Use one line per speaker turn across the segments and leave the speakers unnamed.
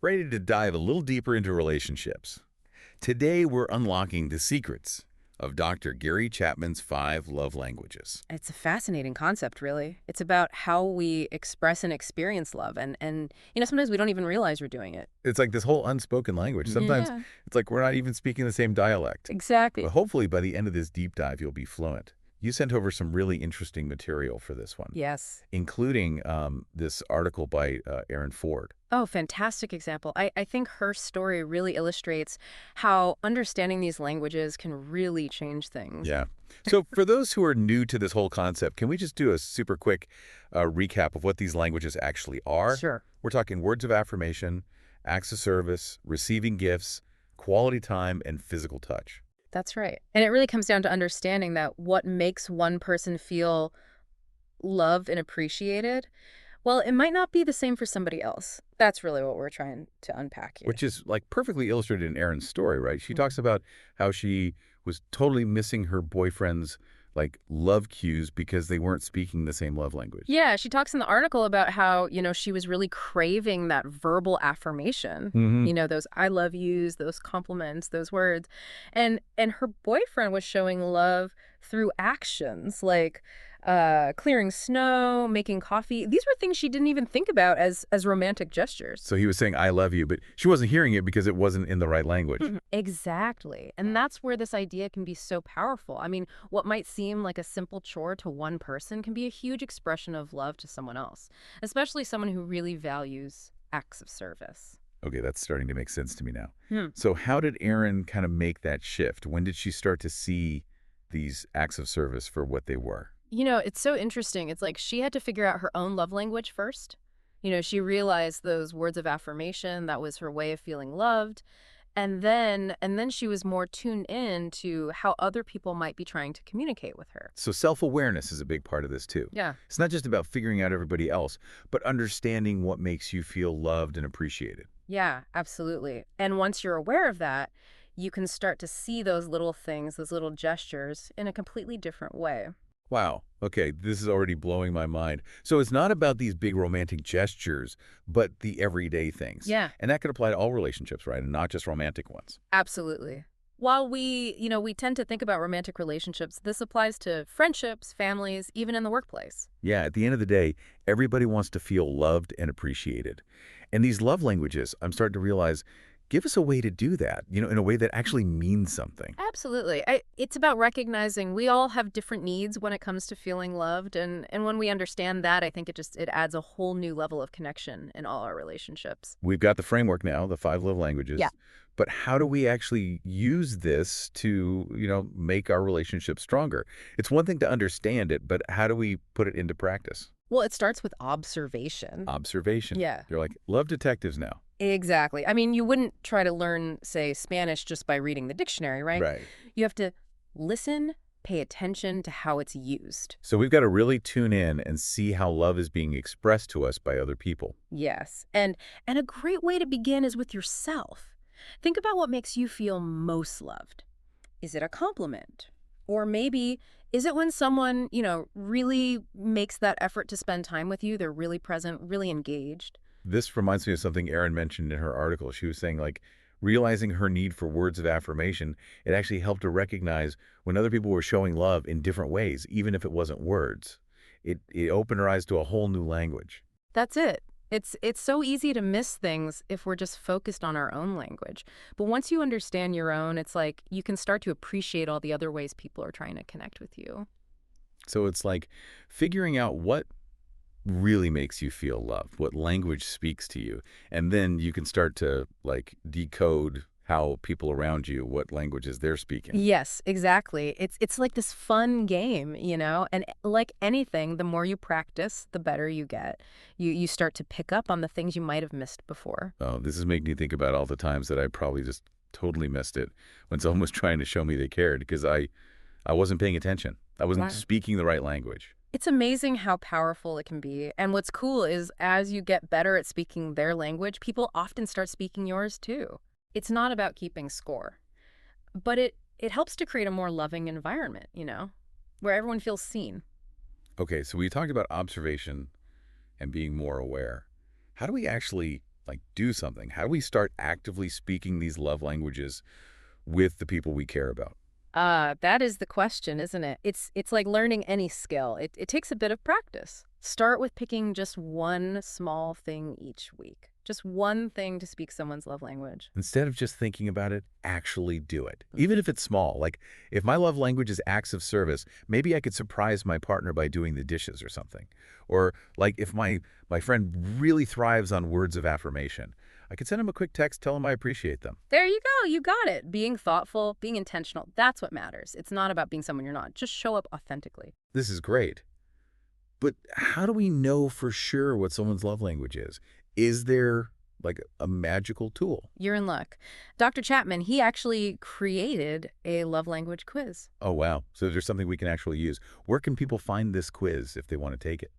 ready to dive a little deeper into relationships. Today, we're unlocking the secrets of Dr. Gary Chapman's 5 love languages.
It's a fascinating concept, really. It's about how we express and experience love. And sometimes we don't even realize we're doing it.
It's like this whole unspoken language. Sometimes
Yeah,
it's like we're not even speaking the same dialect.
exactly.
But hopefully, by the end of this deep dive, you'll be fluent. You sent over some really interesting material for this one,
Yes.
including this article by Erin Ford.
Oh, fantastic example. I think her story really illustrates how understanding these languages can really change things.
Yeah. So for those who are new to this whole concept, can we just do a super quick recap of what these languages actually are?
Sure.
We're talking words of affirmation, acts of service, receiving gifts, quality time, and physical touch.
That's right. And it really comes down to understanding that what makes one person feel loved and appreciated, well, it might not be the same for somebody else. That's really what we're trying to unpack here.
Which is like perfectly illustrated in Erin's story, right? She
Mhm.
talks about how she was totally missing her boyfriend's like love cues because they weren't speaking the same love language.
Yeah, she talks in the article about how, she was really craving that verbal affirmation.
Hmm.
Those I love yous, those compliments, those words. And her boyfriend was showing love through actions like clearing snow, making coffee. These were things she didn't even think about as romantic gestures.
So he was saying, I love you, but she wasn't hearing it because it wasn't in the right language.
Mhm. Exactly. And that's where this idea can be so powerful. I mean, what might seem like a simple chore to one person can be a huge expression of love to someone else, especially someone who really values acts of service.
Okay, that's starting to make sense to me now.
Hmm.
So how did Erin kind of make that shift? When did she start to see these acts of service for what they were?
It's so interesting. It's like she had to figure out her own love language first. She realized those words of affirmation, that was her way of feeling loved. And then she was more tuned in to how other people might be trying to communicate with her.
So self-awareness is a big part of this too.
Yeah.
It's not just about figuring out everybody else, but understanding what makes you feel loved and appreciated.
Yeah, absolutely. And once you're aware of that, you can start to see those little things, those little gestures in a completely different way.
Wow. Okay, this is already blowing my mind. So it's not about these big romantic gestures, but the everyday things.
Yeah,
And that could apply to all relationships, right? And not just romantic ones.
absolutely. While we tend to think about romantic relationships, this applies to friendships, families, even in the workplace.
Yeah, at the end of the day, everybody wants to feel loved and appreciated. And these love languages, I'm starting to realize, give us a way to do that, in a way that actually means something.
Absolutely. It's about recognizing we all have different needs when it comes to feeling loved. And when we understand that, I think it adds a whole new level of connection in all our relationships.
We've got the framework now, the 5 love languages.
Yeah.
But how do we actually use this to, make our relationship stronger? It's one thing to understand it, but how do we put it into practice?
Well, it starts with observation.
Observation.
Yeah.
They're like love detectives now.
Exactly. I mean, you wouldn't try to learn, say, Spanish just by reading the dictionary, right?
Right.
You have to listen, pay attention to how it's used.
So we've got to really tune in and see how love is being expressed to us by other people.
Yes. And a great way to begin is with yourself. Think about what makes you feel most loved. Is it a compliment? Or maybe is it when someone, really makes that effort to spend time with you? They're really present, really engaged.
This reminds me of something Erin mentioned in her article. She was saying, like, realizing her need for words of affirmation, it actually helped her recognize when other people were showing love in different ways, even if it wasn't words. It opened her eyes to a whole new language.
That's it. It's so easy to miss things if we're just focused on our own language. But once you understand your own, it's like you can start to appreciate all the other ways people are trying to connect with you.
So it's like figuring out what really makes you feel loved, what language speaks to you. And then you can start to like decode how people around you, what languages they're speaking.
Yes, exactly. It's like this fun game, and like anything, the more you practice, the better you get. You start to pick up on the things you might have missed before.
Oh, this is making me think about all the times that I probably just totally missed it when someone was trying to show me they cared because I wasn't paying attention. I wasn't
Right.
speaking the right language.
It's amazing how powerful it can be. And what's cool is as you get better at speaking their language, people often start speaking yours too. It's not about keeping score, but it helps to create a more loving environment, where everyone feels seen.
Okay, so we talked about observation and being more aware. How do we actually like do something? How do we start actively speaking these love languages with the people we care about?
That is the question, isn't it? It's like learning any skill. It takes a bit of practice. Start with picking just one small thing each week. Just one thing to speak someone's love language.
Instead of just thinking about it, actually do it. Even if it's small. Like, if my love language is acts of service, maybe I could surprise my partner by doing the dishes or something. Or, like, if my friend really thrives on words of affirmation, I could send him a quick text, tell him I appreciate them.
There you go. You got it. Being thoughtful, being intentional, that's what matters. It's not about being someone you're not. Just show up authentically.
This is great. But how do we know for sure what someone's love language is? Is there, like, a magical tool?
You're in luck. Dr. Chapman, he actually created a love language quiz.
Oh, wow. So there's something we can actually use. Where can people find this quiz if they want to take it?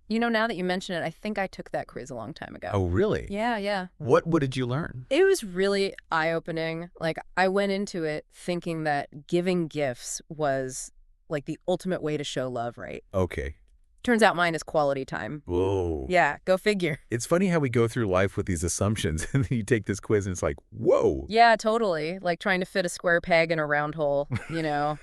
You know, now that you mention it, I think I took that quiz a long time ago.
Oh, really?
Yeah.
What did you learn?
It was really eye-opening. Like, I went into it thinking that giving gifts was, like, the ultimate way to show love, right?
Okay.
Turns out mine is quality time.
Whoa.
Yeah, go figure.
It's funny how we go through life with these assumptions, and then you take this quiz, and it's like, whoa.
Yeah, totally. Like trying to fit a square peg in a round hole, you know?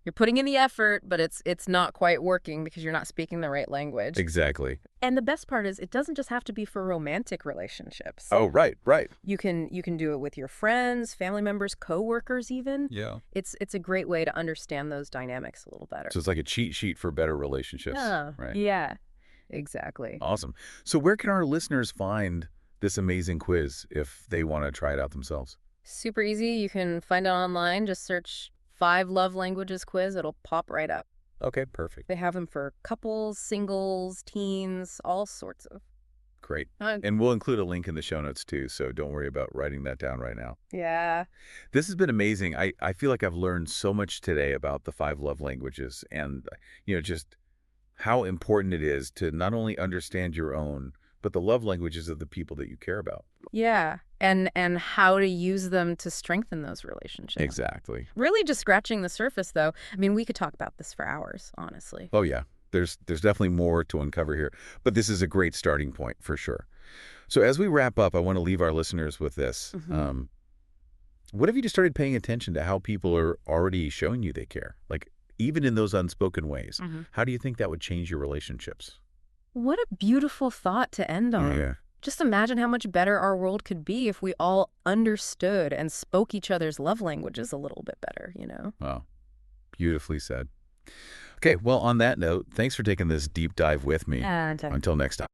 You're putting in the effort, but it's not quite working because you're not speaking the right language.
Exactly.
And the best part is it doesn't just have to be for romantic relationships.
Oh, right.
You can do it with your friends, family members, coworkers even.
Yeah.
It's a great way to understand those dynamics a little better.
So it's like a cheat sheet for better relationships.
Yeah.
Right.
Yeah. Exactly.
Awesome. So where can our listeners find this amazing quiz if they want to try it out themselves?
Super easy. You can find it online. Just search 5 love languages quiz. It'll pop right up.
Okay, perfect.
They have them for couples, singles, teens, all sorts of.
Great. And we'll include a link in the show notes too, so don't worry about writing that down right now.
Yeah.
This has been amazing. I feel like I've learned so much today about the 5 love languages and, just how important it is to not only understand your own, but the love languages of the people that you care about.
Yeah. And how to use them to strengthen those relationships.
Exactly.
Really just scratching the surface, though. I mean, we could talk about this for hours, honestly.
Oh, yeah. There's definitely more to uncover here, but this is a great starting point for sure. So as we wrap up, I want to leave our listeners with this. What have you just started paying attention to how people are already showing you they care? Like, even in those unspoken ways, how do you think that would change your relationships?
What a beautiful thought to end on.
Yeah.
Just imagine how much better our world could be if we all understood and spoke each other's love languages a little bit better, you know?
Wow. Beautifully said. Okay, well, on that note, thanks for taking this deep dive with me.
And
Until next time.